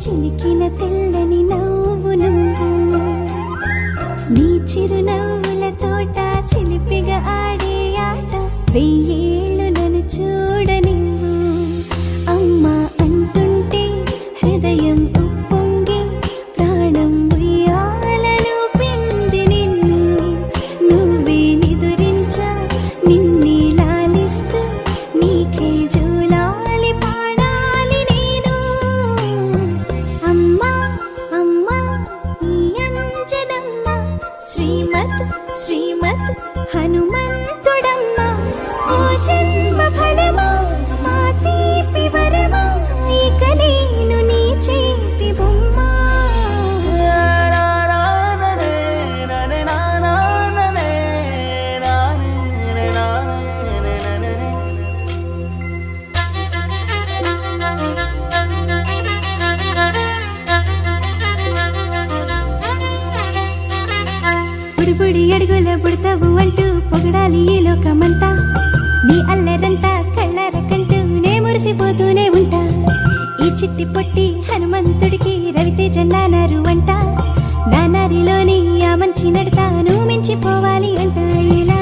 చిలికిన తెల్లని నవ్వు నువ్వు నీ చిరునవ్వుల తోట చిలిపిగా ఆడే ఆట వెయ్యేళ్ళు నన్ను చూడనివ్వు అమ్మా అంటుంటే హృదయం ఉప్పొంగి ప్రాణం ఉయ్యాలలో పిండి నిన్ను నువ్వే నిదురించా నిన్నే లాలిస్తూ నీకే జోలాలి పాడాలి నేను అమ్మా అమ్మా ఈ అంజనమ్మ శ్రీమత్ శ్రీమత్ హనుమంతుడమ్మ ఓ జన్మ ఫలమా మా తీపి వరమా ఇక నేను నీ చేతి బొమ్మ బుడి బుడి అడుగుల బుడతావు అంటూ పొగడాలి ఈ లోకమంతా నీ అల్లరంతా కళ్ళారకంటూ నే మురిసిపోతూనే ఉంటా ఈ చిట్టి పొట్టి హనుమంతుడికి రవితేజ నానారు అంట నానారిలోని ఆ మంచి నడతా నువ్వు మించిపోవాలి అంట ఇలా